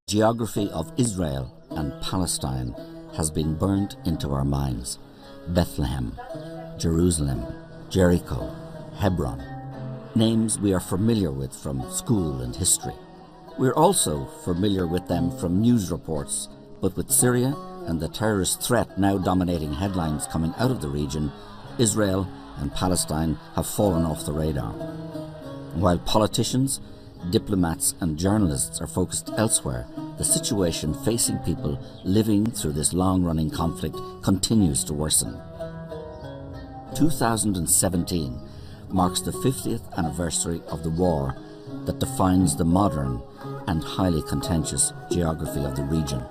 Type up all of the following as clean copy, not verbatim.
Geography of Israel and Palestine has been burnt into our minds. Bethlehem, Jerusalem, Jericho, Hebron. Names we are familiar with from school and history. We're also familiar with them from news reports, but with Syria and the terrorist threat now dominating headlines coming out of the region, Israel and Palestine have fallen off the radar. While politicians, diplomats and journalists are focused elsewhere, the situation facing people living through this long-running conflict continues to worsen. 2017 marks the 50th anniversary of the war that defines the modern and highly contentious geography of the region.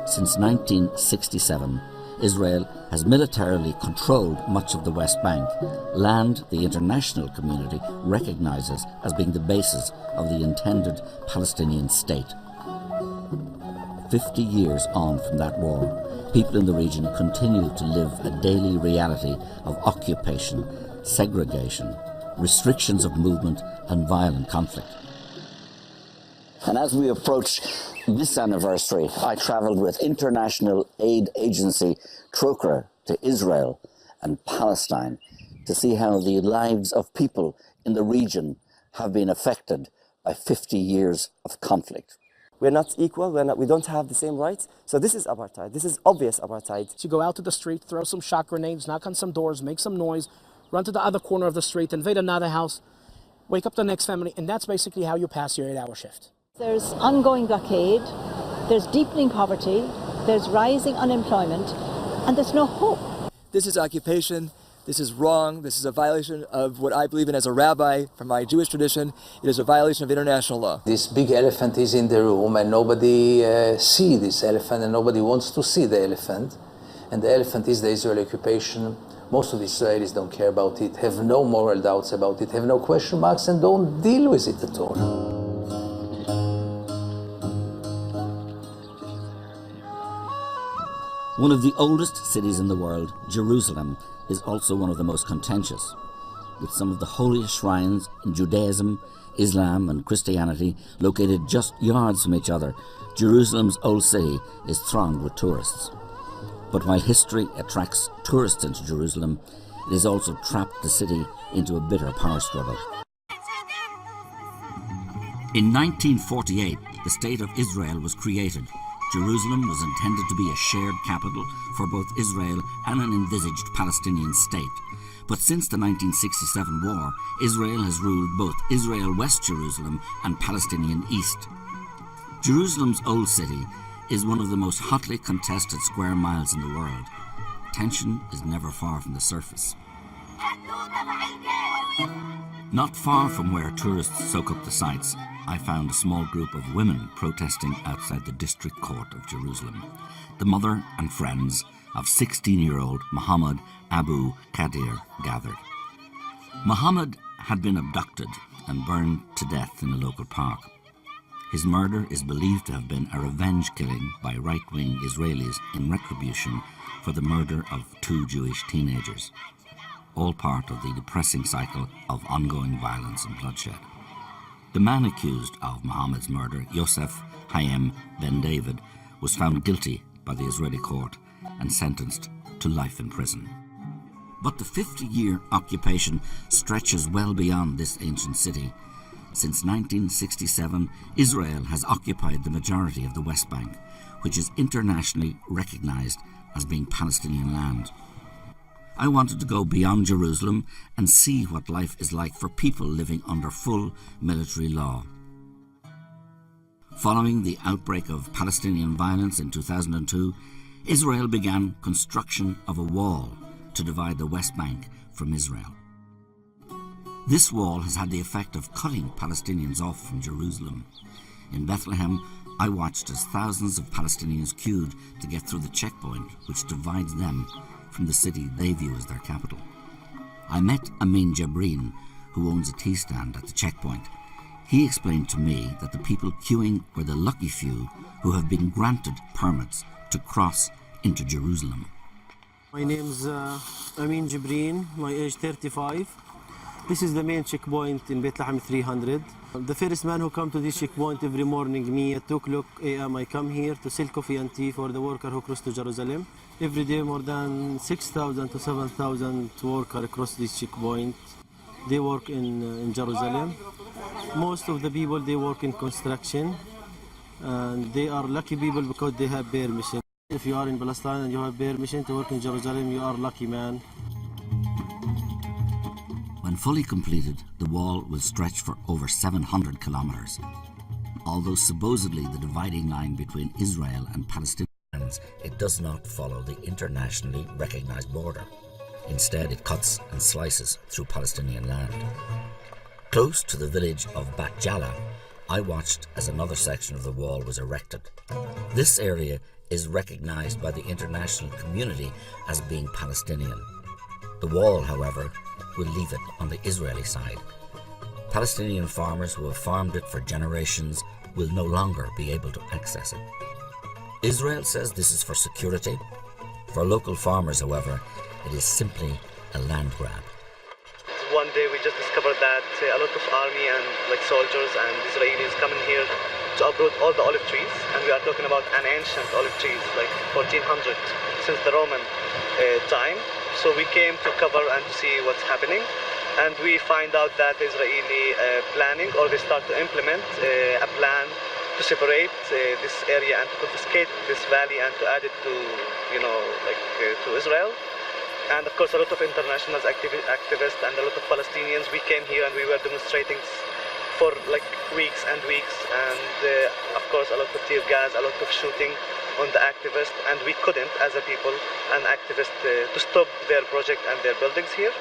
Since 1967, Israel has militarily controlled much of the West Bank, land the international community recognizes as being the basis of the intended Palestinian state. 50 years on from that war, people in the region continue to live a daily reality of occupation, segregation, restrictions of movement and violent conflict. And as we approach this anniversary, I travelled with international aid agency Trokra to Israel and Palestine to see how the lives of people in the region have been affected by 50 years of conflict. We're not equal, we don't have the same rights, so this is apartheid. This is obvious apartheid. You go out to the street, throw some shot grenades, knock on some doors, make some noise, run to the other corner of the street, invade another house, wake up the next family, and that's basically how you pass your 8-hour shift. There's ongoing blockade, there's deepening poverty, there's rising unemployment, and there's no hope. This is occupation, this is wrong, this is a violation of what I believe in as a rabbi from my Jewish tradition. It is a violation of international law. This big elephant is in the room and nobody sees this elephant and nobody wants to see the elephant. And the elephant is the Israeli occupation. Most of the Israelis don't care about it, have no moral doubts about it, have no question marks and don't deal with it at all. One of the oldest cities in the world, Jerusalem, is also one of the most contentious. With some of the holiest shrines in Judaism, Islam and Christianity located just yards from each other, Jerusalem's old city is thronged with tourists. But while history attracts tourists into Jerusalem, it has also trapped the city into a bitter power struggle. In 1948, the State of Israel was created. Jerusalem was intended to be a shared capital for both Israel and an envisaged Palestinian state. But since the 1967 war, Israel has ruled both Israel West Jerusalem and Palestinian East. Jerusalem's Old City is one of the most hotly contested square miles in the world. Tension is never far from the surface. Not far from where tourists soak up the sights, I found a small group of women protesting outside the district court of Jerusalem, the mother and friends of 16-year-old Mohammed Abu Qadir gathered. Mohammed had been abducted and burned to death in a local park. His murder is believed to have been a revenge killing by right-wing Israelis in retribution for the murder of 2 Jewish teenagers, all part of the depressing cycle of ongoing violence and bloodshed. The man accused of Mohammed's murder, Yosef Hayem Ben David, was found guilty by the Israeli court and sentenced to life in prison. But the 50-year occupation stretches well beyond this ancient city. Since 1967, Israel has occupied the majority of the West Bank, which is internationally recognized as being Palestinian land. I wanted to go beyond Jerusalem and see what life is like for people living under full military law. Following the outbreak of Palestinian violence in 2002, Israel began construction of a wall to divide the West Bank from Israel. This wall has had the effect of cutting Palestinians off from Jerusalem. In Bethlehem, I watched as thousands of Palestinians queued to get through the checkpoint which divides them from the city they view as their capital. I met Amin Jabreen, who owns a tea stand at the checkpoint. He explained to me that the people queuing were the lucky few who have been granted permits to cross into Jerusalem. My name's Amin Jabreen, my age 35. This is the main checkpoint in Bethlehem 300. The first man who come to this checkpoint every morning, me at 2 o'clock a.m. I come here to sell coffee and tea for the worker who cross to Jerusalem. Every day more than 6,000 to 7,000 workers across this checkpoint. They work in Jerusalem. Most of the people, they work in construction. And they are lucky people because they have permission. If you are in Palestine and you have permission to work in Jerusalem, you are lucky man. When fully completed, the wall will stretch for over 700 kilometers. Although supposedly the dividing line between Israel and Palestinians, it does not follow the internationally recognized border. Instead, it cuts and slices through Palestinian land. Close to the village of Bat Jala, I watched as another section of the wall was erected. This area is recognized by the international community as being Palestinian. The wall, however, will leave it on the Israeli side. Palestinian farmers who have farmed it for generations will no longer be able to access it. Israel says this is for security. For local farmers, however, it is simply a land grab. One day we just discovered that a lot of army and soldiers and Israelis coming here to uproot all the olive trees, and we are talking about an ancient olive trees, like 1400, since the Roman time. So we came to cover and to see what's happening, and we find out that the Israeli planning, or they start to implement a plan to separate this area and to confiscate this valley and to add it to, to Israel. And of course a lot of international activists and a lot of Palestinians, we came here and we were demonstrating for weeks and weeks, and of course a lot of tear gas, a lot of shooting on the activists, and we couldn't as a people and activists to stop their project and their buildings here.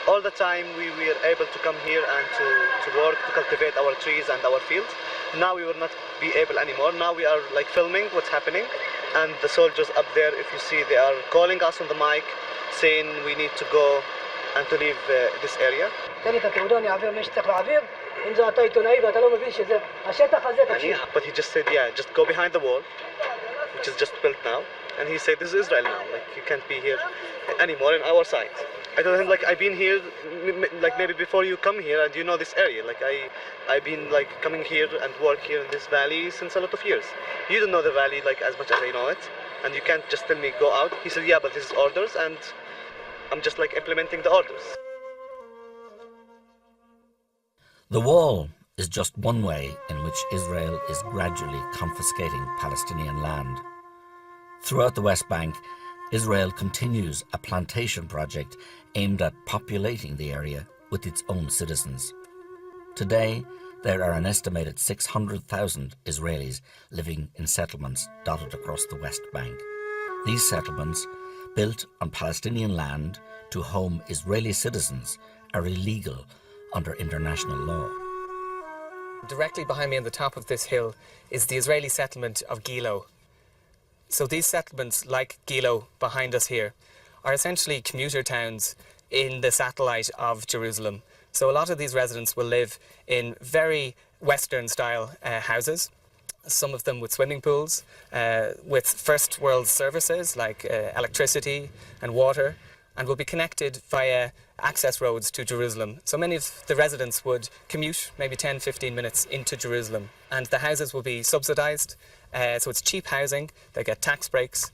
All the time we were able to come here and to work, to cultivate our trees and our fields. Now we will not be able anymore. Now we are filming what's happening, and the soldiers up there, if you see, they are calling us on the mic saying we need to go and to leave this area. But he just said, yeah, just go behind the wall, which is just built now. And he said, this is Israel now, you can't be here anymore in our side. I told him, I've been here, maybe before you come here, and you know this area. I've been coming here and work here in this valley since a lot of years. You don't know the valley as much as I know it, and you can't just tell me go out. He said, yeah, but this is orders, and I'm just implementing the orders. The wall is just one way in which Israel is gradually confiscating Palestinian land. Throughout the West Bank, Israel continues a plantation project aimed at populating the area with its own citizens. Today, there are an estimated 600,000 Israelis living in settlements dotted across the West Bank. These settlements, built on Palestinian land to home Israeli citizens, are illegal under international law. Directly behind me on the top of this hill is the Israeli settlement of Gilo. So these settlements, like Gilo behind us here, are essentially commuter towns in the satellite of Jerusalem. So a lot of these residents will live in very Western-style houses, some of them with swimming pools, with first world services like electricity and water, and will be connected via access roads to Jerusalem. So many of the residents would commute maybe 10-15 minutes into Jerusalem, and the houses will be subsidized, so it's cheap housing, they get tax breaks,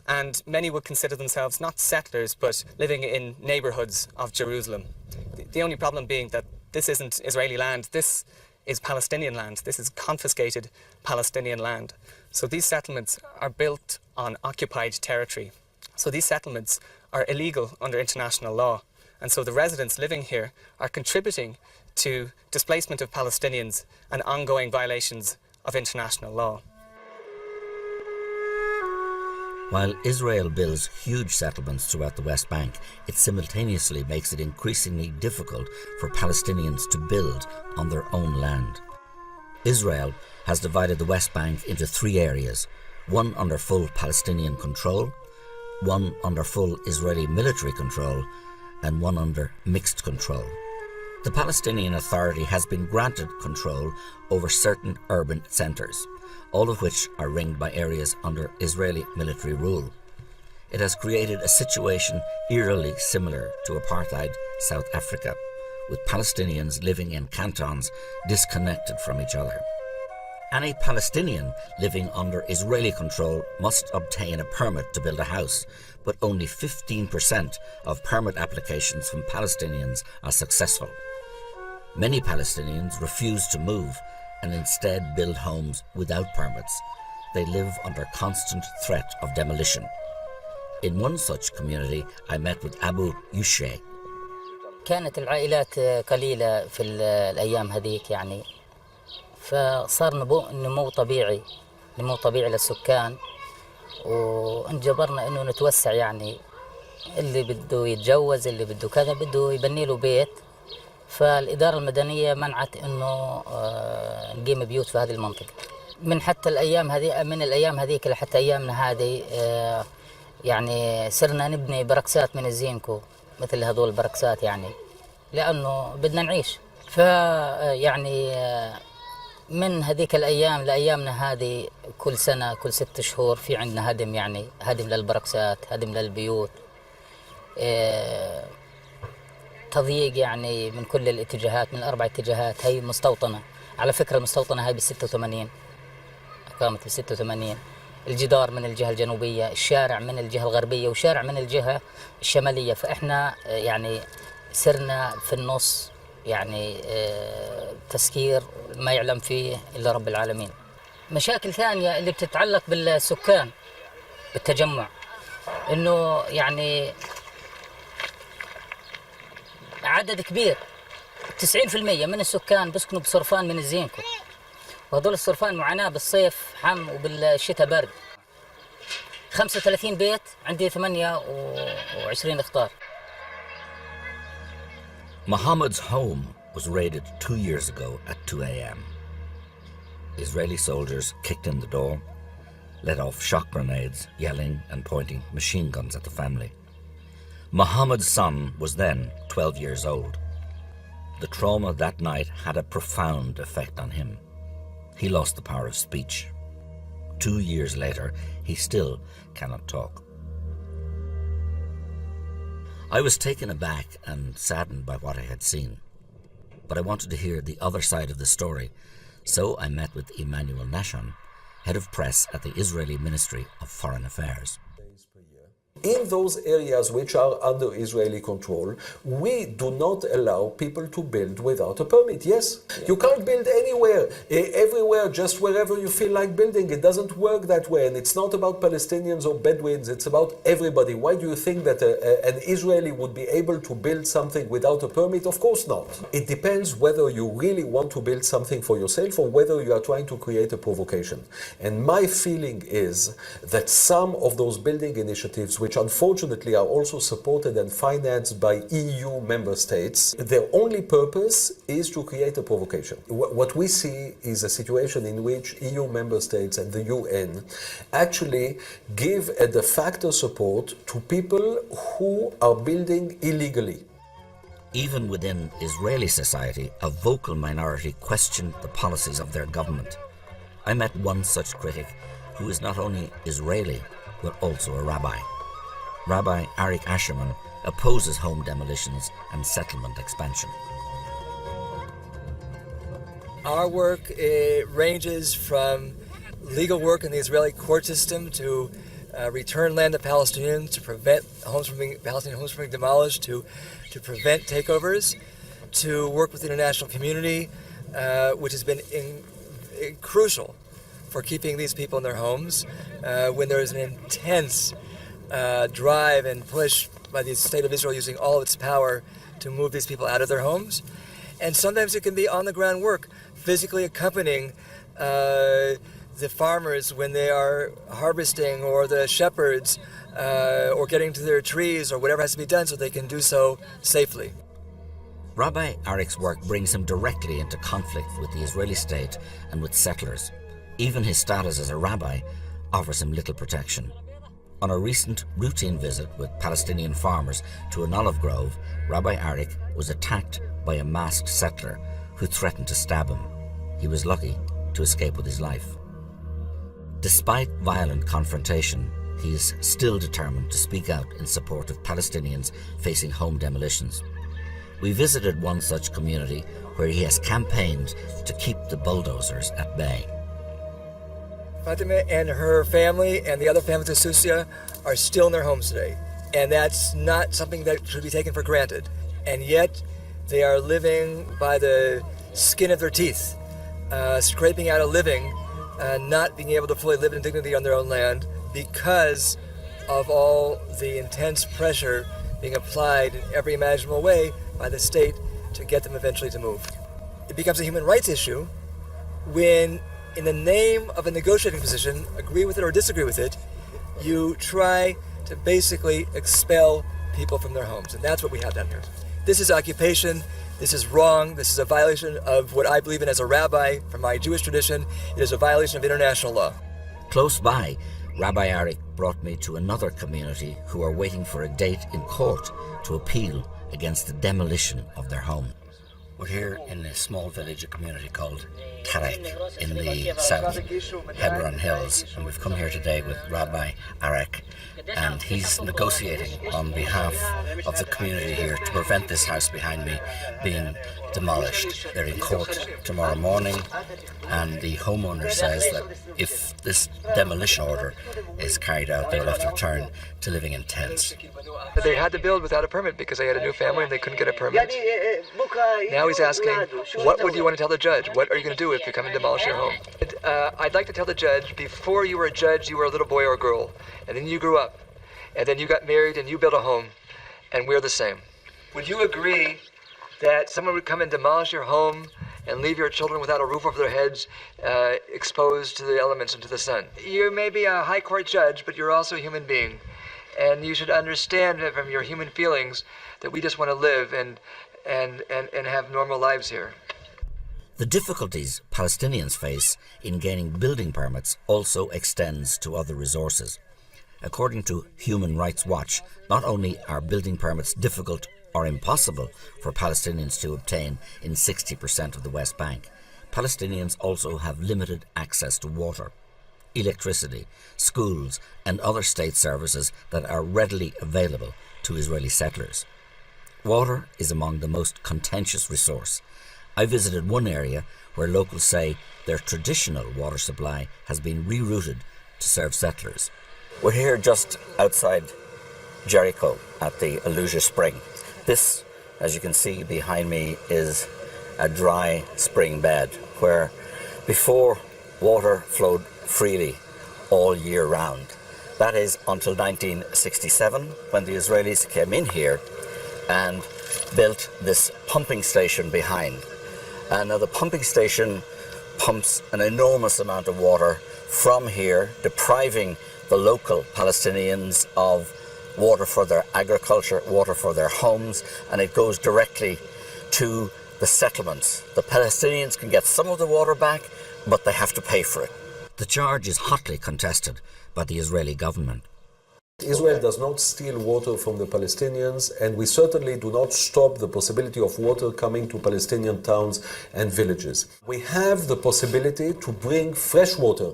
and many would consider themselves not settlers but living in neighborhoods of Jerusalem. The only problem being that this isn't Israeli land, this is Palestinian land, this is confiscated Palestinian land. So these settlements are built on occupied territory. So these settlements are illegal under international law. And so the residents living here are contributing to displacement of Palestinians and ongoing violations of international law. While Israel builds huge settlements throughout the West Bank, it simultaneously makes it increasingly difficult for Palestinians to build on their own land. Israel has divided the West Bank into 3 areas, one under full Palestinian control, one under full Israeli military control, and one under mixed control. The Palestinian Authority has been granted control over certain urban centres, all of which are ringed by areas under Israeli military rule. It has created a situation eerily similar to apartheid South Africa. with Palestinians living in cantons disconnected from each other. Any Palestinian living under Israeli control must obtain a permit to build a house, but only 15% of permit applications from Palestinians are successful. Many Palestinians refuse to move and instead build homes without permits. They live under constant threat of demolition. In one such community, I met with Abu Yushe. كانت العائلات قليلة في الأيام هذيك يعني فصار نمو طبيعي للسكان وانجبرنا إنه نتوسع يعني اللي بده يتجوز اللي بده كذا بده يبني له بيت فالإدارة المدنية منعت إنه نقيم بيوت في هذه المنطقة من حتى الأيام هذه من الأيام هذيك لحتى أيامنا هذه يعني صرنا نبني بركسات من الزينكو مثل هذول البركسات يعني لأنه بدنا نعيش فيعني من هذيك الأيام لأيامنا هذه كل سنة كل 6 شهور في عندنا هدم يعني هدم للبركسات هدم للبيوت تضييق يعني من كل الاتجاهات من ال4 اتجاهات هي مستوطنة على فكرة المستوطنة هاي بال86 قامت بال86 الجدار من الجهة الجنوبية الشارع من الجهة الغربية وشارع من الجهة الشمالية فإحنا يعني سرنا في النص يعني تسكير ما يعلم فيه إلا رب العالمين مشاكل ثانية اللي بتتعلق بالسكان بالتجمع إنه يعني عدد كبير 90% من السكان بيسكنوا بصرفان من الزينكو وهذول الصرفان معاناة بالصيف حم وبالشتاء برد 35 بيت عندي 28 اختار Mohammed's home was raided 2 years ago at 2 a.m. Israeli soldiers kicked in the door, let off shock grenades, yelling and pointing machine guns at the family. Mohammed's son was then 12 years old. The trauma that night had a profound effect on him. He lost the power of speech. 2 years later, he still cannot talk. I was taken aback and saddened by what I had seen, but I wanted to hear the other side of the story, so I met with Emmanuel Nashon, head of press at the Israeli Ministry of Foreign Affairs. In those areas which are under Israeli control, we do not allow people to build without a permit. Yes, you can't build anywhere, everywhere, just wherever you feel like building. It doesn't work that way, and it's not about Palestinians or Bedouins, it's about everybody. Why do you think that an Israeli would be able to build something without a permit? Of course not. It depends whether you really want to build something for yourself or whether you are trying to create a provocation. And my feeling is that some of those building initiatives, which unfortunately are also supported and financed by EU member states, their only purpose is to create a provocation. What we see is a situation in which EU member states and the UN actually give a de facto support to people who are building illegally. Even within Israeli society, a vocal minority questioned the policies of their government. I met one such critic who is not only Israeli, but also a rabbi. Rabbi Arik Asherman opposes home demolitions and settlement expansion. Our work ranges from legal work in the Israeli court system to return land to Palestinians, to prevent Palestinian homes from being demolished, to prevent takeovers, to work with the international community, which has been crucial for keeping these people in their homes when there is an intense drive and push by the state of Israel using all of its power to move these people out of their homes. And sometimes it can be on the ground work, physically accompanying the farmers when they are harvesting, or the shepherds, or getting to their trees, or whatever has to be done so they can do so safely. Rabbi Arik's work brings him directly into conflict with the Israeli state and with settlers. Even his status as a rabbi offers him little protection. On a recent routine visit with Palestinian farmers to an olive grove, Rabbi Arik was attacked by a masked settler who threatened to stab him. He was lucky to escape with his life. Despite violent confrontation, he is still determined to speak out in support of Palestinians facing home demolitions. We visited one such community where he has campaigned to keep the bulldozers at bay. Fatima and her family and the other families of Susia are still in their homes today. And that's not something that should be taken for granted. And yet, they are living by the skin of their teeth, scraping out a living, not being able to fully live in dignity on their own land because of all the intense pressure being applied in every imaginable way by the state to get them eventually to move. It becomes a human rights issue when, in the name of a negotiating position, agree with it or disagree with it, you try to basically expel people from their homes. And that's what we have down here. This is occupation. This is wrong. This is a violation of what I believe in as a rabbi from my Jewish tradition. It is a violation of international law. Close by, Rabbi Arik brought me to another community who are waiting for a date in court to appeal against the demolition of their home. We're here in a small village, a community called Karek in the south Hebron Hills, and we've come here today with Rabbi Arik, and he's negotiating on behalf of the community here to prevent this house behind me being demolished. They're in court tomorrow morning, and the homeowner says that if this demolition order is carried out, they'll have to return to living in tents. They had to build without a permit because they had a new family and they couldn't get a permit. Now he's asking, what would you want to tell the judge? What are you going to do if you come and demolish your home? I'd like to tell the judge, before you were a judge, you were a little boy or a girl, and then you grew up, and then you got married and you built a home, and we're the same. Would you agree that someone would come and demolish your home and leave your children without a roof over their heads, exposed to the elements and to the sun? You may be a high court judge, but you're also a human being. And you should understand from your human feelings that we just want to live and have normal lives here. The difficulties Palestinians face in gaining building permits also extends to other resources. According to Human Rights Watch, not only are building permits difficult or impossible for Palestinians to obtain in 60% of the West Bank, Palestinians also have limited access to water, electricity, schools and other state services that are readily available to Israeli settlers. Water is among the most contentious resource. I visited one area where locals say their traditional water supply has been rerouted to serve settlers. We're here just outside Jericho at the Aluja Spring. This, as you can see behind me, is a dry spring bed where before water flowed freely all year round. That is until 1967, when the Israelis came in here and built this pumping station behind. And now the pumping station pumps an enormous amount of water from here, depriving the local Palestinians of water for their agriculture, water for their homes, and it goes directly to the settlements. The Palestinians can get some of the water back, but they have to pay for it. The charge is hotly contested by the Israeli government. Israel does not steal water from the Palestinians, and we certainly do not stop the possibility of water coming to Palestinian towns and villages. We have the possibility to bring fresh water,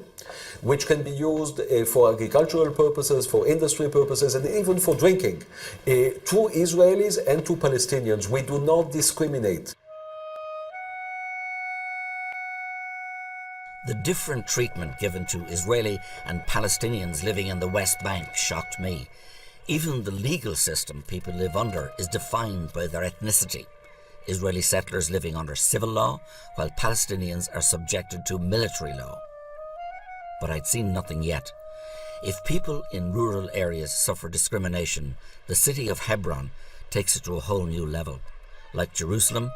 which can be used for agricultural purposes, for industry purposes, and even for drinking, to Israelis and to Palestinians. We do not discriminate. The different treatment given to Israeli and Palestinians living in the West Bank shocked me. Even the legal system people live under is defined by their ethnicity. Israeli settlers living under civil law, while Palestinians are subjected to military law. But I'd seen nothing yet. If people in rural areas suffer discrimination, the city of Hebron takes it to a whole new level. Like Jerusalem,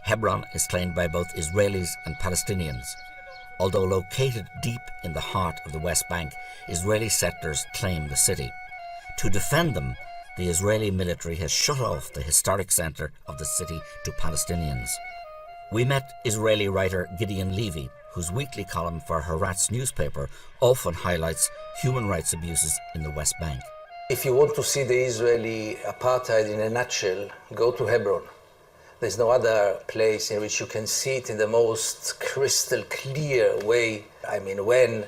Hebron is claimed by both Israelis and Palestinians. Although located deep in the heart of the West Bank, Israeli settlers claim the city. To defend them, the Israeli military has shut off the historic centre of the city to Palestinians. We met Israeli writer Gideon Levy, whose weekly column for Haaretz newspaper often highlights human rights abuses in the West Bank. If you want to see the Israeli apartheid in a nutshell, go to Hebron. There's no other place in which you can see it in the most crystal clear way. I mean, when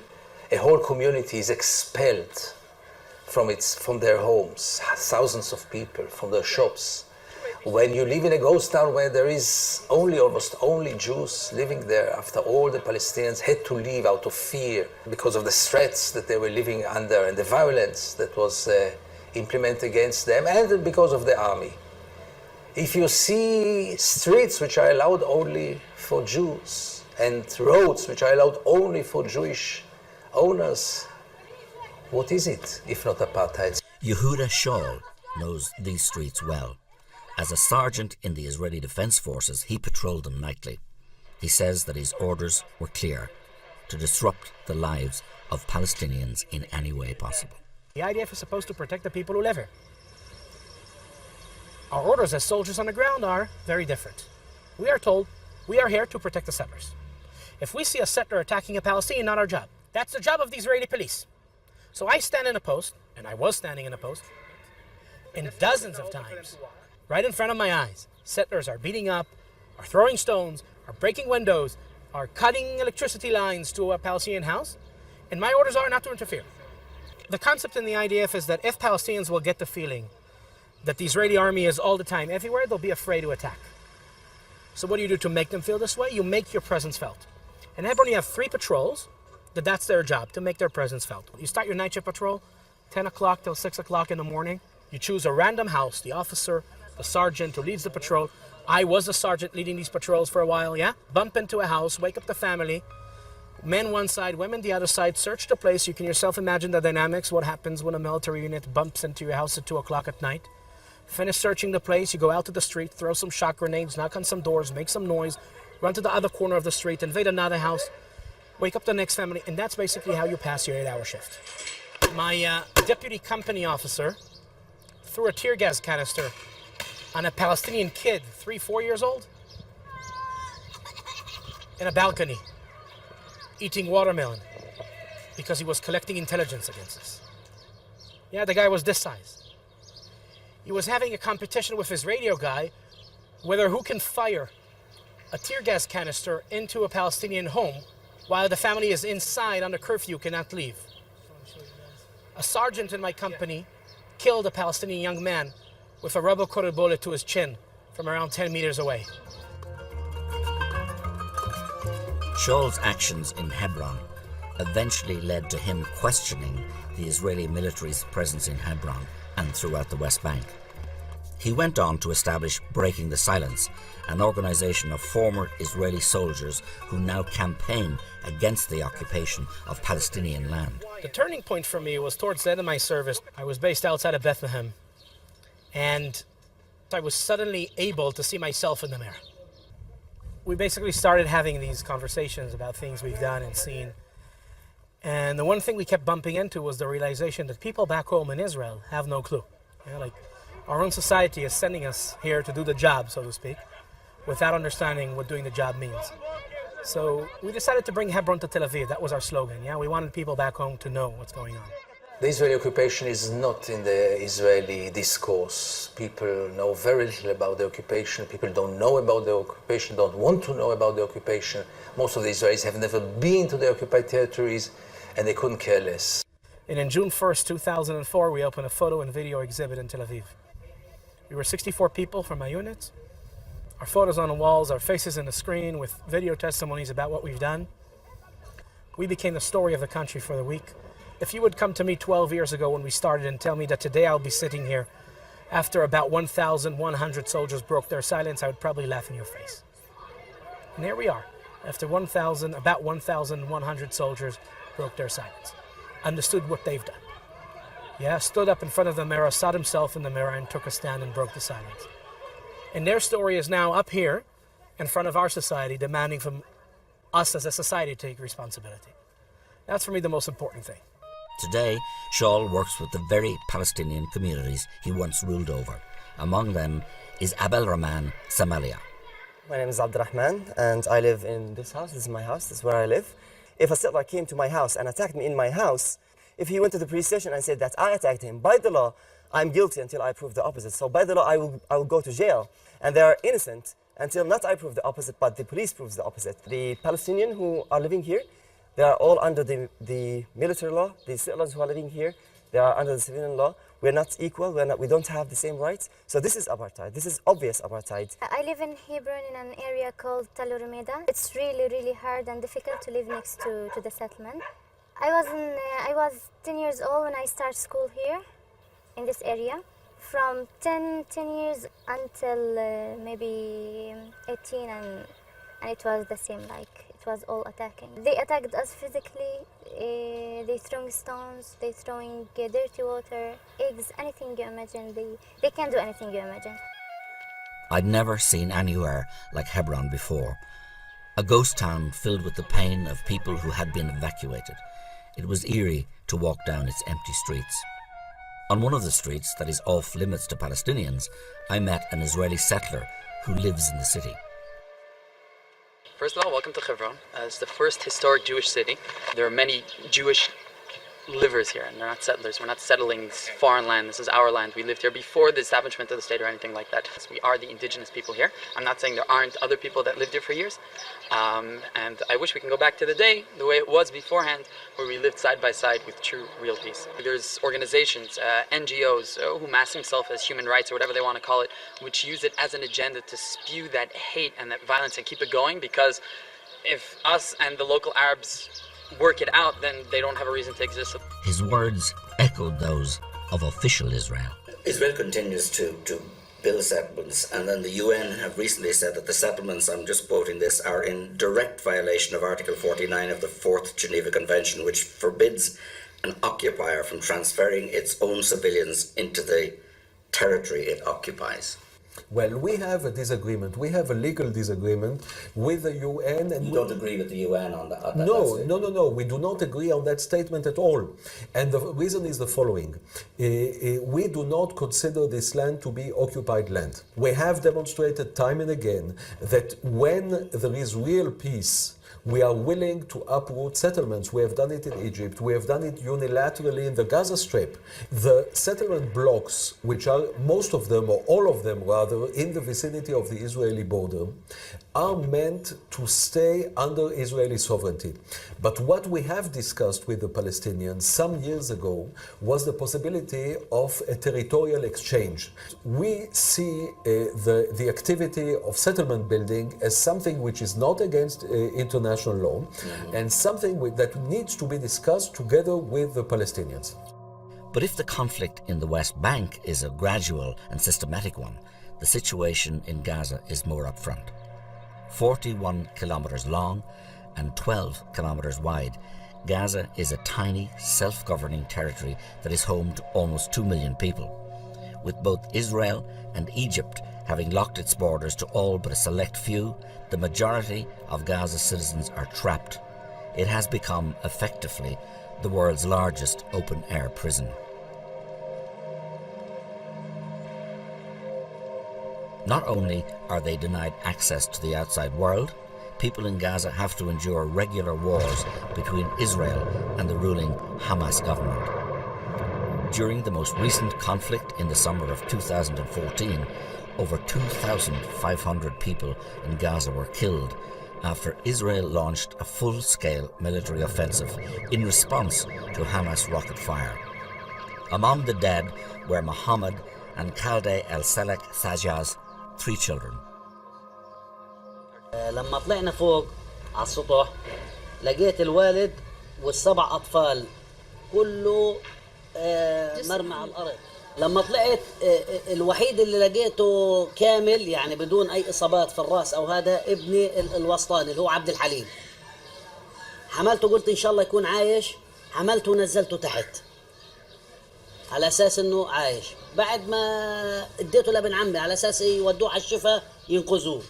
a whole community is expelled from their homes, thousands of people, from their shops, When you live in a ghost town where there is almost only Jews living there after all the Palestinians had to leave out of fear because of the threats that they were living under and the violence that was implemented against them and because of the army. If you see streets which are allowed only for Jews and roads which are allowed only for Jewish owners, what is it if not apartheid? Yehuda Shaul knows these streets well. As a sergeant in the Israeli Defense Forces, he patrolled them nightly. He says that his orders were clear: to disrupt the lives of Palestinians in any way possible. The IDF is supposed to protect the people who live here. Our orders as soldiers on the ground are very different. We are told we are here to protect the settlers. If we see a settler attacking a Palestinian, not our job. That's the job of the Israeli police. So I stand in a post, and I was standing in a post, and dozens of times, right in front of my eyes, settlers are beating up, are throwing stones, are breaking windows, are cutting electricity lines to a Palestinian house, and my orders are not to interfere. The concept in the IDF is that if Palestinians will get the feeling that the Israeli army is all the time everywhere, they'll be afraid to attack. So what do you do to make them feel this way? You make your presence felt. In Hebron, you have 3 patrols, that's their job, to make their presence felt. You start your night shift patrol, 10 o'clock till 6 o'clock in the morning. You choose a random house, the officer, the sergeant who leads the patrol. I was the sergeant leading these patrols for a while, yeah? Bump into a house, wake up the family, men one side, women the other side, search the place. You can yourself imagine the dynamics, what happens when a military unit bumps into your house at 2 o'clock at night. Finish searching the place, you go out to the street, throw some shock grenades, knock on some doors, make some noise, run to the other corner of the street, invade another house, wake up the next family, and that's basically how you pass your 8-hour shift. My deputy company officer threw a tear gas canister on a Palestinian kid, 3-4 years old, in a balcony, eating watermelon, because he was collecting intelligence against us. Yeah, the guy was this size. He was having a competition with his radio guy whether who can fire a tear gas canister into a Palestinian home while the family is inside under curfew, cannot leave. A sergeant in my company killed a Palestinian young man with a rubber-coated bullet to his chin from around 10 meters away. Shaul's actions in Hebron eventually led to him questioning the Israeli military's presence in Hebron and throughout the West Bank. He went on to establish Breaking the Silence, an organization of former Israeli soldiers who now campaign against the occupation of Palestinian land. The turning point for me was towards the end of my service. I was based outside of Bethlehem, and I was suddenly able to see myself in the mirror. We basically started having these conversations about things we've done and seen. And the one thing we kept bumping into was the realization that people back home in Israel have no clue. You know, like, our own society is sending us here to do the job, so to speak, without understanding what doing the job means. So we decided to bring Hebron to Tel Aviv. That was our slogan. Yeah, we wanted people back home to know what's going on. The Israeli occupation is not in the Israeli discourse. People know very little about the occupation. People don't know about the occupation, don't want to know about the occupation. Most of the Israelis have never been to the occupied territories, and they couldn't care less. And in June 1st, 2004, we opened a photo and video exhibit in Tel Aviv. We were 64 people from my unit. Our photos on the walls, our faces in the screen with video testimonies about what we've done. We became the story of the country for the week. If you would come to me 12 years ago when we started and tell me that today I'll be sitting here after about 1,100 soldiers broke their silence, I would probably laugh in your face. And here we are, after about 1,100 soldiers broke their silence, understood what they've done. Yeah, stood up in front of the mirror, saw himself in the mirror, and took a stand and broke the silence. And their story is now up here in front of our society, demanding from us as a society to take responsibility. That's for me the most important thing. Today, Shaul works with the very Palestinian communities he once ruled over. Among them is Abel Rahman Samalia. My name is Abdurrahman, and I live in this house. This is my house. This is where I live. If a settler came to my house and attacked me in my house, if he went to the police station and said that I attacked him, by the law, I'm guilty until I prove the opposite. So by the law, I will go to jail. And they are innocent until not I prove the opposite, but the police proves the opposite. The Palestinians who are living here, they are all under the military law. The settlers who are living here, they are under the civilian law. We're not equal. We don't have the same rights. So this is apartheid. This is obvious apartheid. I live in Hebron in an area called Tel Rumeda. It's really, really hard and difficult to live next to the settlement. I was 10 years old when I started school here in this area. From 10 years until maybe 18, and it was the same, like it was all attacking. They attacked us physically, they throwing stones, they throwing dirty water, eggs, anything you imagine. They can do anything you imagine. I'd never seen anywhere like Hebron before. A ghost town filled with the pain of people who had been evacuated. It was eerie to walk down its empty streets. On one of the streets that is off limits to Palestinians, I met an Israeli settler who lives in the city. First of all, welcome to Hebron. It's the first historic Jewish city. There are many Jewish livers here, and they're not settlers. We're not settling foreign land. This is our land. We lived here before the establishment of the state or anything like that. We are the indigenous people here. I'm not saying there aren't other people that lived here for years. And I wish we can go back to the day, the way it was beforehand, where we lived side by side with true, real peace. There's organizations, NGOs, who mask themselves as human rights or whatever they want to call it, which use it as an agenda to spew that hate and that violence and keep it going, because if us and the local Arabs work it out, then they don't have a reason to exist. His words echoed those of official Israel. Israel continues to build settlements, and then the UN have recently said that the settlements, I'm just quoting this, are in direct violation of Article 49 of the 4th Geneva Convention, which forbids an occupier from transferring its own civilians into the territory it occupies. Well, we have a disagreement. We have a legal disagreement with the UN. And you don't agree with the UN on that? No. We do not agree on that statement at all. And the reason is the following. We do not consider this land to be occupied land. We have demonstrated time and again that when there is real peace, we are willing to uproot settlements. We have done it in Egypt. We have done it unilaterally in the Gaza Strip. The settlement blocks, which are most of them, or all of them rather, in the vicinity of the Israeli border, are meant to stay under Israeli sovereignty. But what we have discussed with the Palestinians some years ago was the possibility of a territorial exchange. We see the activity of settlement building as something which is not against international law, and something that needs to be discussed together with the Palestinians. But if the conflict in the West Bank is a gradual and systematic one, the situation in Gaza is more upfront. 41 kilometers long and 12 kilometers wide, Gaza is a tiny, self-governing territory that is home to almost 2 million people. With both Israel and Egypt having locked its borders to all but a select few, the majority of Gaza's citizens are trapped. It has become, effectively, the world's largest open-air prison. Not only are they denied access to the outside world, people in Gaza have to endure regular wars between Israel and the ruling Hamas government. During the most recent conflict in the summer of 2014, over 2,500 people in Gaza were killed after Israel launched a full-scale military offensive in response to Hamas rocket fire. Among the dead were Mohammed and Khalde El-Selek Sajaz, 3 children. لما طلعنا فوق على السطح لقيت الوالد وال7 أطفال كله مرمى على الأرض. لما طلعت الوحيد اللي لقيته كامل يعني بدون أي إصابات في الرأس أو هذا ابني الوسطاني اللي هو عبد الحليم. حملته قلت إن شاء الله يكون عايش، حملته ونزلته تحت على أساس إنه عايش. بعد ما اديته لابن عمي على أساس يودوه على الشفا ينقذوه.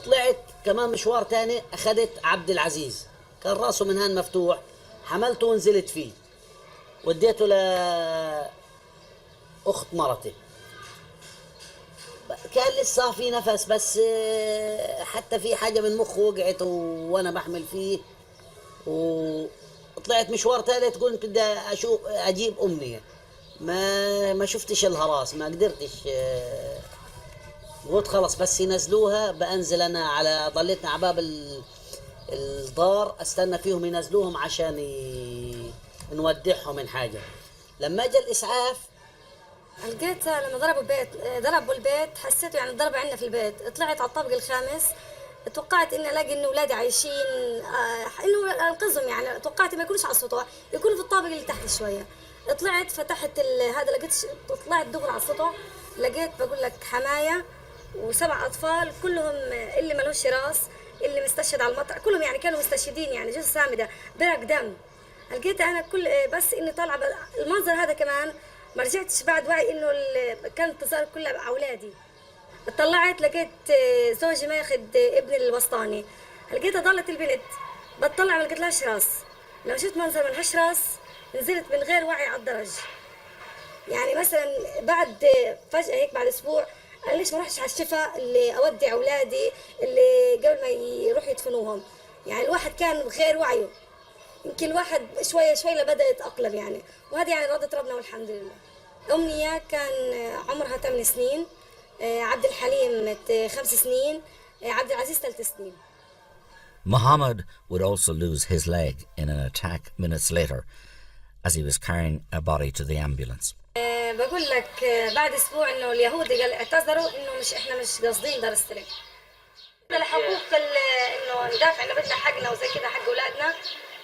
طلعت كمان مشوار تاني أخذت عبد العزيز كان راسه من هان مفتوح، حملته ونزلت فيه وديته لأخت مرتي. كان لسه في نفس بس حتى في حاجة من مخه وقعت وأنا بحمل فيه. وطلعت مشوار ثالث قلت بدي أجيب أمي، ما شفتش الهراس، ما قدرتش. قلت خلص بس ينزلوها بأنزل أنا على ضليتنا على باب الدار استنى فيهم ينزلوهم عشان نودعهم من حاجة. لما جاء الإسعاف لقيتها لما ضربوا البيت حسيته يعني ضرب عندنا في البيت. طلعت على الطابق الخامس، توقعت اني الاقي انه اولادي عايشين، انه انقذهم يعني. توقعت ما يكونوش على السطح، يكونوا في الطابق اللي تحت شويه. طلعت فتحت هذا، لقيت طلعت دغري على السطح، لقيت بقول لك حمايه و7 اطفال كلهم اللي ملوش راس، اللي مستشهد على المطرح، كلهم يعني كانوا مستشهدين يعني جثث سامده برق دم. لقيت انا كل بس اني طالعه المنظر هذا كمان ما رجعتش بعد وعي انه كانت تصار كلها اولادي. طلعت لقيت زوجي ماخذ ابني الوسطاني، لقيتها ضلت البنت بتطلع ما لقيتلهاش راس. لو شفت منظر ما لهاش راس نزلت من غير وعي على الدرج. يعني مثلا بعد فجأة هيك بعد اسبوع انا ليش ما رحتش على الشفاء اللي اودع اولادي اللي قبل ما يروحوا يدفنوهم. يعني الواحد كان بغير وعيه، يمكن الواحد شوي شوي لبدأ يتأقلم يعني، وهذه يعني إرادة ربنا والحمد لله. أمنية كان عمرها 8 سنين، عبد الحليم 5 سنين، عبد العزيز 3 سنين. Mohammed would also lose his leg in an attack minutes later as he was carrying a body to the ambulance. بقول لك بعد اسبوع انه اليهود اعتذروا انه احنا مش قاصدين دار السلام. الحقوق انه ندافع انه بدنا حقنا وزي كذا حق اولادنا.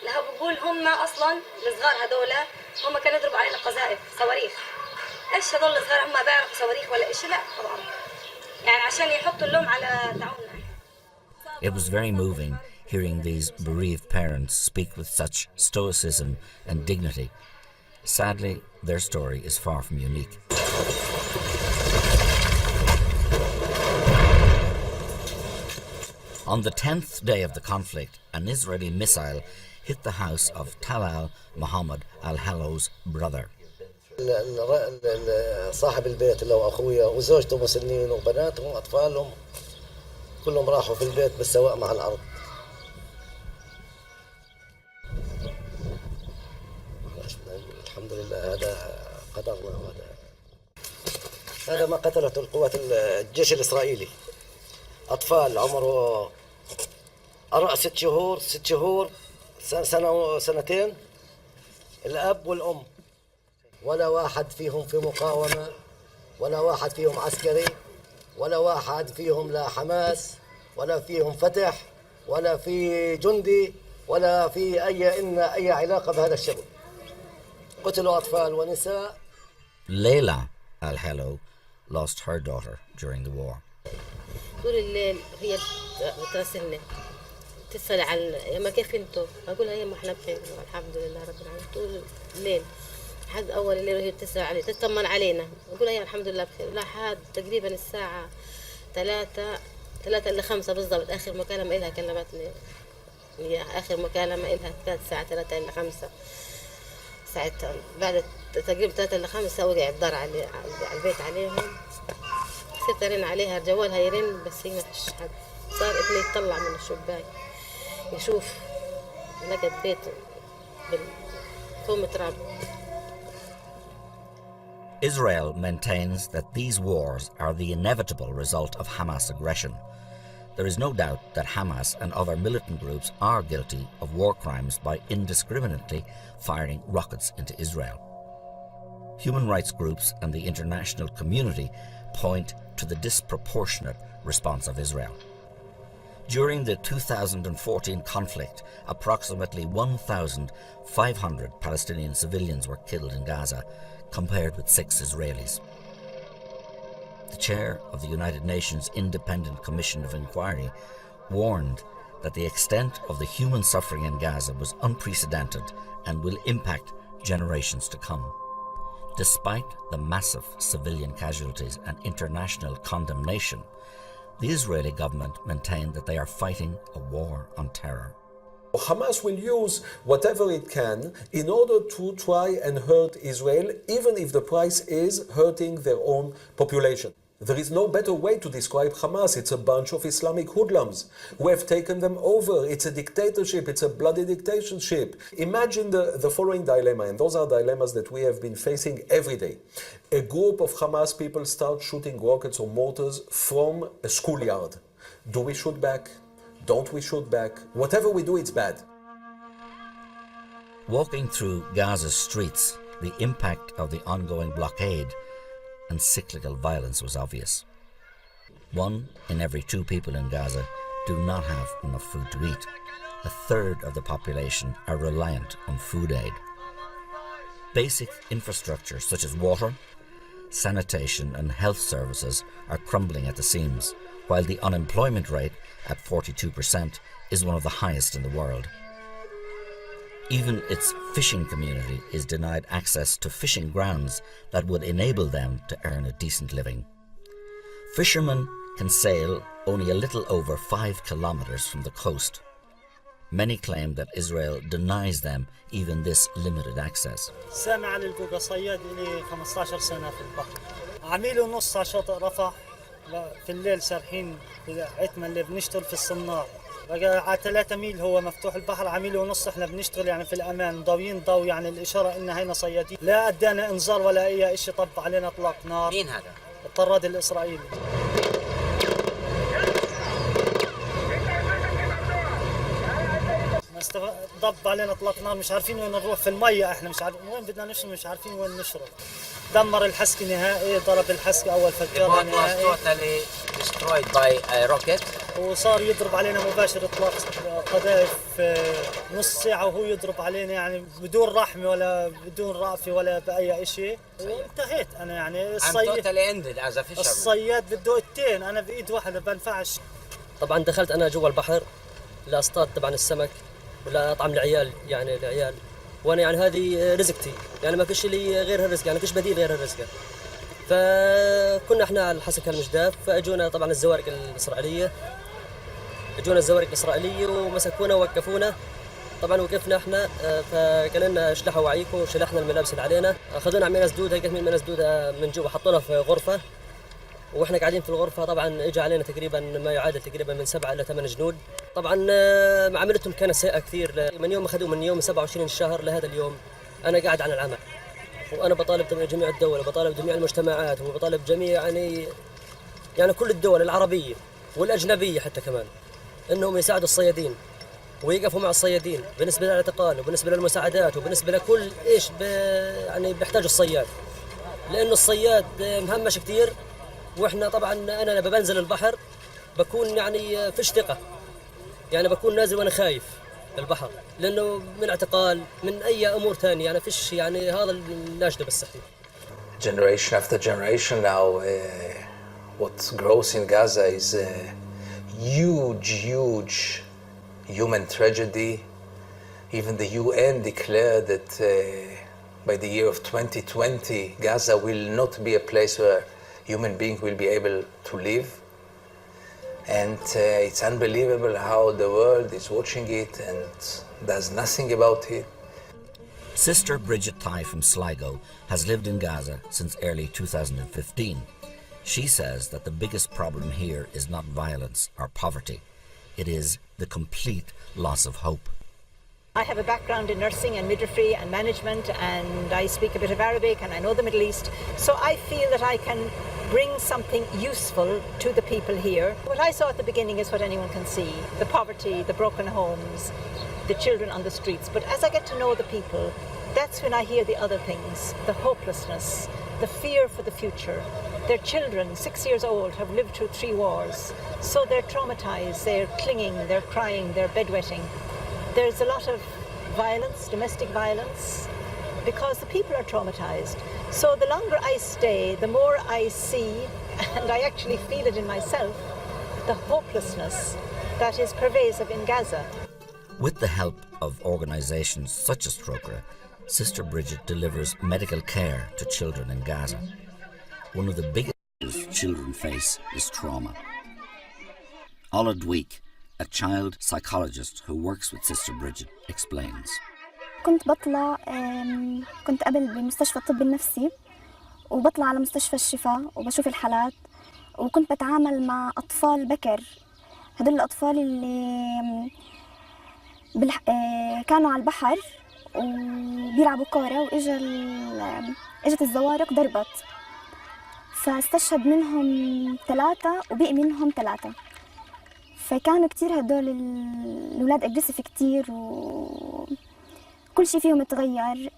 لا بقول هم اصلا الصغار هذول هم كانوا يضربوا علينا قذائف صواريخ. ايش هذول الصغار هم بيعرفوا صواريخ ولا ايش؟ لا طبعا يعني عشان يحطوا اللوم على تعاوننا. It was very moving hearing these bereaved parents speak with such stoicism and dignity. Sadly, their story is far from unique. On the 10th day of the conflict, an Israeli missile hit the house of Talal Muhammad al-Hallow's brother. صاحب البيت اللي هو أخويا وزوجته مسنين وبناتهم وأطفالهم كلهم راحوا في البيت بالسواء مع الأرض. الحمد لله هذا قدرنا، هذا ما قتلته القوات الجيش الإسرائيلي. أطفال عمره 6 شهور سنة وسنتين، الأب والأم، ولا واحد فيهم في مقاومة، ولا واحد فيهم عسكري، ولا واحد فيهم لا حماس، ولا فيهم فتح، ولا في جندي، ولا في أي علاقة بهذا الشغل. قتلوا أطفال ونساء. Layla al-Hallow lost her daughter during the war. طول الليل هي بتراسلني، تسأل عن يما كيف انتوا؟ أقولها يما احنا بخير الحمد لله رب العالمين. طول الليل لحد أول الليل وهي بتسأل علي، تطمن علينا، أقولها يا الحمد لله بخير. لحد تقريبا الساعة 3 إلى 5 بالضبط آخر مكالمة إلها كلمتني. هي آخر مكالمة إلها كانت الساعة 3 إلى 5. ساعتها بعد تقريبا 3 إلى 5 وقع الدار على البيت عليهم. صرت أرن عليها جوالها يرن بس هي ما فيش حد. صار ابني يطلع من الشباك يشوف لقت بيته بالكوم تراب. Israel maintains that these wars are the inevitable result of Hamas aggression. There is no doubt that Hamas and other militant groups are guilty of war crimes by indiscriminately firing rockets into Israel. Human rights groups and the international community point to the disproportionate response of Israel. During the 2014 conflict, approximately 1,500 Palestinian civilians were killed in Gaza, compared with 6 Israelis. The chair of the United Nations Independent Commission of Inquiry warned that the extent of the human suffering in Gaza was unprecedented and will impact generations to come. Despite the massive civilian casualties and international condemnation, the Israeli government maintained that they are fighting a war on terror. Hamas will use whatever it can in order to try and hurt Israel, even if the price is hurting their own population. There is no better way to describe Hamas. It's a bunch of Islamic hoodlums. We have taken them over. It's a dictatorship. It's a bloody dictatorship. Imagine the following dilemma, and those are dilemmas that we have been facing every day. A group of Hamas people start shooting rockets or mortars from a schoolyard. Do we shoot back? Don't we shoot back? Whatever we do, it's bad. Walking through Gaza's streets, the impact of the ongoing blockade and cyclical violence was obvious. 1 in every 2 people in Gaza do not have enough food to eat. A third of the population are reliant on food aid. Basic infrastructure such as water, sanitation and health services are crumbling at the seams, while the unemployment rate at 42% is one of the highest in the world. Even its fishing community is denied access to fishing grounds that would enable them to earn a decent living. Fishermen can sail only a little over 5 kilometers from the coast. Many claim that Israel denies them even this limited access. سامع على الجوجا صياد لي 15 سنة في البحر. عميل ونص على شاطئ رفح في الليل سارحين عتمة اللي بنشتغل في الصناع. بقى على 3 ميل هو مفتوح البحر، عميل ونص احنا بنشتغل يعني في الأمان مضويين ضوء يعني الإشارة إن هينا صيادين. لا أدانا إنذار ولا أي شيء، طب علينا إطلاق نار. مين هذا؟ الطراد الإسرائيلي. ضب علينا اطلاق نار، مش عارفين وين نروح في المية، احنا مش عارفين وين بدنا نشرب، مش عارفين وين نشرب. دمر الحسكة نهائي، ضرب الحسكة أول فجارة نهائي. destroyed by a rocket. وصار يضرب علينا مباشر إطلاق قذائف نص ساعة وهو يضرب علينا يعني بدون رحمة ولا بدون رأفة ولا بأي شيء. وانتهيت أنا يعني الصياد بده إيدتين، أنا بإيد واحدة بنفعش. طبعا دخلت أنا جوا البحر لاصطاد طبعا السمك ولا اطعم العيال يعني العيال، وانا يعني هذه رزقتي يعني ما فيش لي غير هالرزق، يعني ما فيش بديل غير الرزق. فكنا احنا على الحسكه المجداف، فاجونا طبعا الزوارق الاسرائيليه، ومسكونا ووقفونا. طبعا وقفنا احنا، فقال لنا اشلحوا وعيكم وشلحنا الملابس اللي علينا، اخذونا عمينا سدوده، قسمين من سدوده من جوا حطونا في غرفه، واحنا قاعدين في الغرفه طبعا اجى علينا تقريبا ما يعادل تقريبا من 7 إلى 8 جنود. طبعا معاملتهم كانت سيئه كثير، من يوم اخذوه من يوم 27 الشهر لهذا اليوم انا قاعد عن العمل، وانا بطالب جميع الدول وبطالب جميع المجتمعات وبطالب جميع يعني كل الدول العربيه والاجنبيه حتى كمان انهم يساعدوا الصيادين ويقفوا مع الصيادين بالنسبه للاعتقال وبالنسبه للمساعدات وبالنسبه لكل ايش يعني بيحتاجوا الصياد، لانه الصياد مهمش كثير. واحنا طبعا انا بنزل البحر بكون يعني فيش ثقه، يعني بكون نازل وانا خايف البحر لانه من اعتقال من اي امور ثانيه، يعني فيش يعني هذا الناشده بالصحيح. Generation after generation now, what grows in Gaza is a huge human tragedy. Even the UN declared that by the year of 2020, Gaza will not be a place where human beings will be able to live. And it's unbelievable how the world is watching it and does nothing about it. Sister Bridget Ty from Sligo has lived in Gaza since early 2015. She says that the biggest problem here is not violence or poverty. It is the complete loss of hope. I have a background in nursing and midwifery and management, and I speak a bit of Arabic and I know the Middle East, so I feel that I can bring something useful to the people here. What I saw at the beginning is what anyone can see: the poverty, the broken homes, the children on the streets. But as I get to know the people, that's when I hear the other things: the hopelessness, the fear for the future. Their children, 6 years old, have lived through 3 wars, so they're traumatized, they're clinging, they're crying, they're bedwetting. There's a lot of violence, domestic violence, because the people are traumatized. So the longer I stay, the more I see, and I actually feel it in myself, the hopelessness that is pervasive in Gaza. With the help of organisations such as Trokra, Sister Bridget delivers medical care to children in Gaza. One of the biggest issues children face is trauma. Ola Dweek, a child psychologist who works with Sister Bridget, explains. كنت قبل بمستشفى الطب النفسي، وبطلع على مستشفى الشفاء وبشوف الحالات، وكنت بتعامل مع أطفال بكر. هدول الأطفال اللي كانوا على البحر وبيلعبوا كورة، وإجت الزوارق ضربت، فاستشهد منهم 3 وبقي منهم 3. فكانوا كتير هدول الأولاد أجريسيف كتير، وكل شيء فيهم تغير.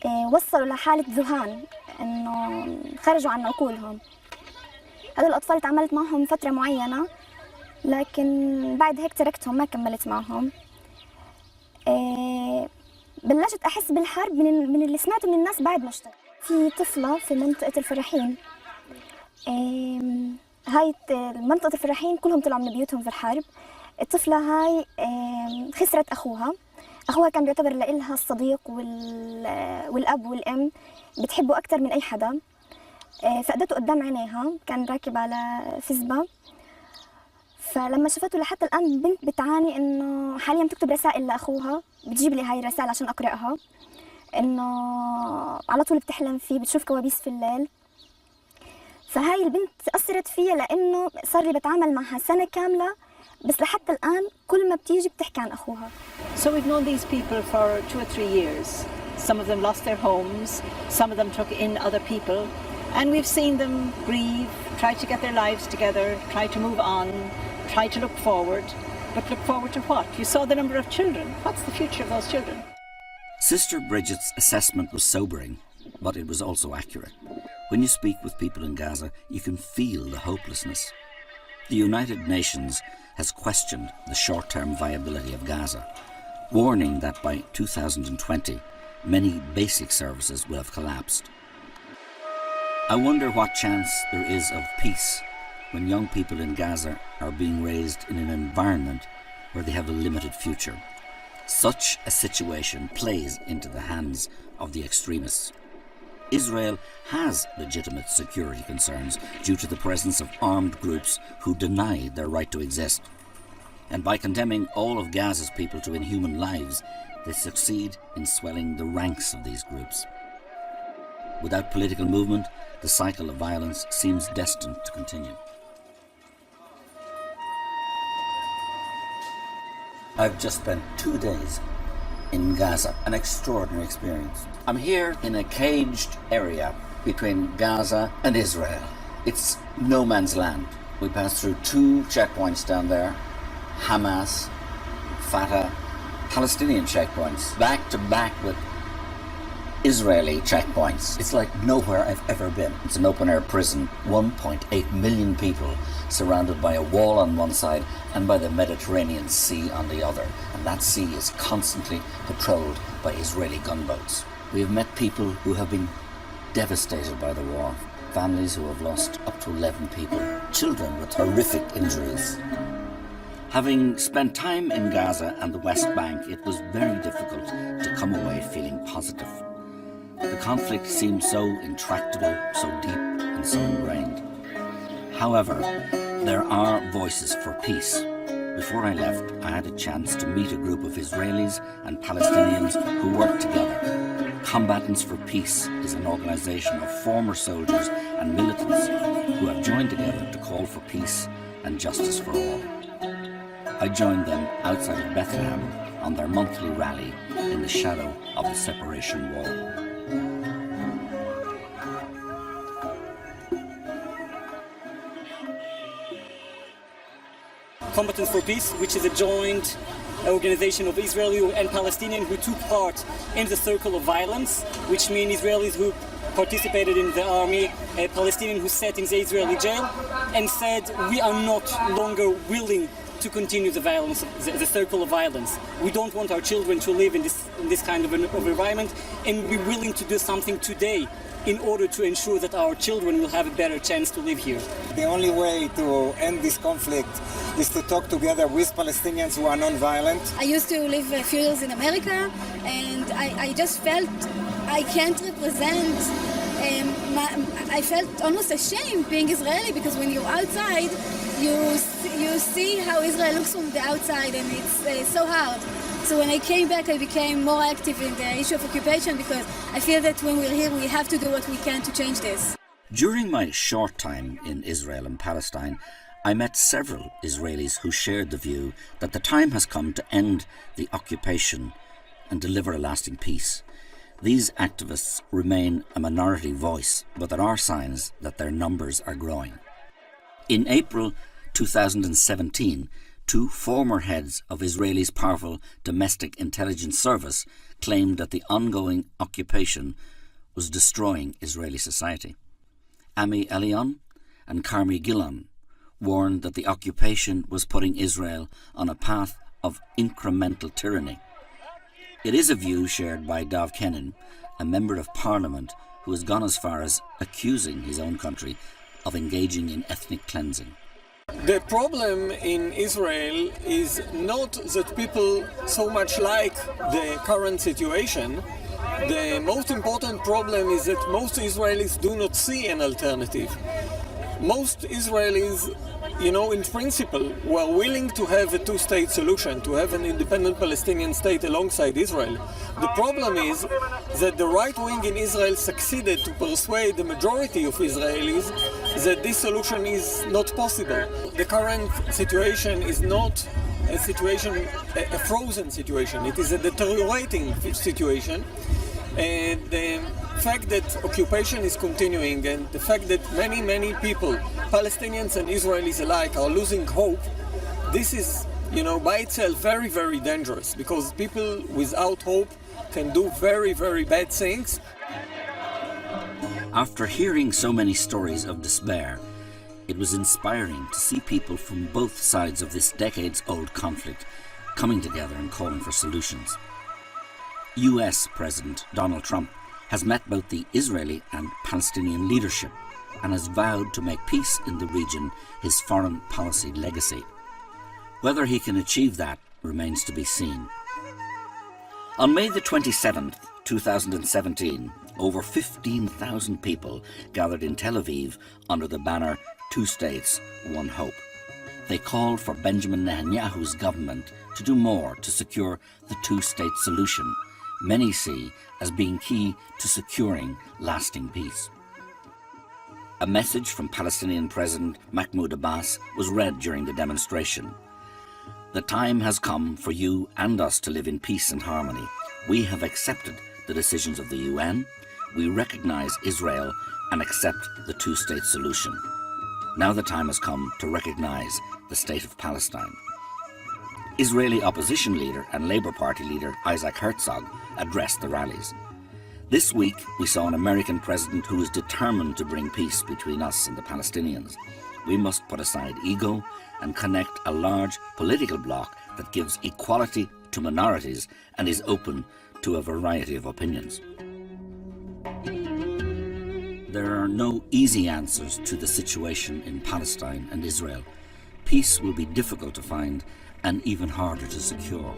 وصلوا لحالة ذهان إنه خرجوا عن عقولهم. هذول الأطفال تعاملت معهم فترة معينة، لكن بعد هيك تركتهم ما كملت معهم. بلشت أحس بالحرب من اللي سمعته من الناس بعد ما اشتغلت. في طفلة في منطقة الفلاحين، هاي منطقة الفلاحين كلهم طلعوا من بيوتهم في الحرب. الطفلة هاي خسرت أخوها كان بيعتبر لإلها الصديق والأب والأم، بتحبه أكتر من أي حدا. فقدته قدام عينيها، كان راكب على فزبة. فلما شافته لحتى الآن بنت بتعاني إنه حاليا بتكتب رسائل لأخوها، بتجيب لي هاي الرسائل عشان أقرأها، إنه على طول بتحلم فيه، بتشوف كوابيس في الليل. فهاي البنت أثرت فيها لأنه صار لي بتعامل معها سنة كاملة، بس لحتى الآن كل ما بتيجي بتحكي عن أخوها. So we've known these people for 2 or 3 years. Some of them lost their homes, some of them took in other people, and we've seen them grieve, try to get their lives together, try to move on, try to look forward. But look forward to what? You saw the number of children. What's the future of those children? Sister Bridget's assessment was sobering, but it was also accurate. When you speak with people in Gaza, you can feel the hopelessness. The United Nations has questioned the short-term viability of Gaza, warning that by 2020, many basic services will have collapsed. I wonder what chance there is of peace when young people in Gaza are being raised in an environment where they have a limited future. Such a situation plays into the hands of the extremists. Israel has legitimate security concerns due to the presence of armed groups who deny their right to exist. And by condemning all of Gaza's people to inhuman lives, they succeed in swelling the ranks of these groups. Without political movement, the cycle of violence seems destined to continue. I've just spent 2 days in Gaza, an extraordinary experience. I'm here in a caged area between Gaza and Israel. It's no man's land. We passed through 2 checkpoints down there, Hamas, Fatah, Palestinian checkpoints, back to back with Israeli checkpoints. It's like nowhere I've ever been. It's an open-air prison, 1.8 million people surrounded by a wall on one side and by the Mediterranean Sea on the other. And that sea is constantly patrolled by Israeli gunboats. We have met people who have been devastated by the war, families who have lost up to 11 people, children with horrific injuries. Having spent time in Gaza and the West Bank, it was very difficult to come away feeling positive. The conflict seemed so intractable, so deep and so ingrained. However, there are voices for peace. Before I left, I had a chance to meet a group of Israelis and Palestinians who work together. Combatants for Peace is an organization of former soldiers and militants who have joined together to call for peace and justice for all. I joined them outside of Bethlehem on their monthly rally in the shadow of the separation wall. Combatants for Peace, which is a joint organization of Israeli and Palestinian who took part in the circle of violence, which means Israelis who participated in the army, a Palestinian who sat in the Israeli jail and said, we are not longer willing to continue the violence, the circle of violence. We don't want our children to live in this kind of environment, and we're willing to do something today in order to ensure that our children will have a better chance to live here. The only way to end this conflict is to talk together with Palestinians who are non-violent. I used to live a few years in America, and I just felt I can't represent. I felt almost ashamed being Israeli, because when you're outside, you see how Israel looks from the outside, and it's so hard. So when I came back, I became more active in the issue of occupation, because I feel that when we're here, we have to do what we can to change this. During my short time in Israel and Palestine, I met several Israelis who shared the view that the time has come to end the occupation and deliver a lasting peace. These activists remain a minority voice, but there are signs that their numbers are growing. In April 2017, 2 former heads of Israel's powerful domestic intelligence service claimed that the ongoing occupation was destroying Israeli society. Ami Elion and Carmi Gilon warned that the occupation was putting Israel on a path of incremental tyranny. It is a view shared by Dav Kenin, a member of parliament who has gone as far as accusing his own country of engaging in ethnic cleansing. The problem in Israel is not that people so much like the current situation. The most important problem is that most Israelis do not see an alternative. Most Israelis, in principle, were willing to have a two-state solution, to have an independent Palestinian state alongside Israel. The problem is that the right wing in Israel succeeded to persuade the majority of Israelis that this solution is not possible. The current situation is not a frozen situation. It is a deteriorating situation. And the fact that occupation is continuing and the fact that many people, Palestinians and Israelis alike, are losing hope, this is, by itself very, very dangerous, because people without hope can do very, very bad things. After hearing so many stories of despair, it was inspiring to see people from both sides of this decades-old conflict coming together and calling for solutions. US President Donald Trump has met both the Israeli and Palestinian leadership and has vowed to make peace in the region his foreign policy legacy. Whether he can achieve that remains to be seen. On May the 27th, 2017, over 15,000 people gathered in Tel Aviv under the banner Two States, One Hope. They called for Benjamin Netanyahu's government to do more to secure the two-state solution many see as being key to securing lasting peace. A message from Palestinian President Mahmoud Abbas was read during the demonstration. The time has come for you and us to live in peace and harmony. We have accepted the decisions of the UN. We recognize Israel and accept the two-state solution. Now the time has come to recognize the state of Palestine. Israeli opposition leader and Labour Party leader Isaac Herzog addressed the rallies. This week, we saw an American president who is determined to bring peace between us and the Palestinians. We must put aside ego and connect a large political bloc that gives equality to minorities and is open to a variety of opinions. There are no easy answers to the situation in Palestine and Israel. Peace will be difficult to find and even harder to secure.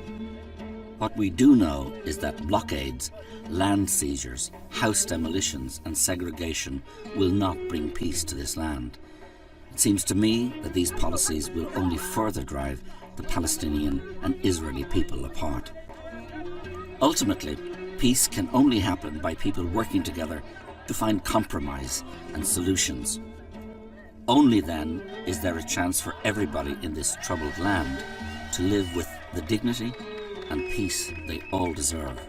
What we do know is that blockades, land seizures, house demolitions and segregation will not bring peace to this land. It seems to me that these policies will only further drive the Palestinian and Israeli people apart. Ultimately, peace can only happen by people working together to find compromise and solutions. Only then is there a chance for everybody in this troubled land to live with the dignity and peace they all deserve.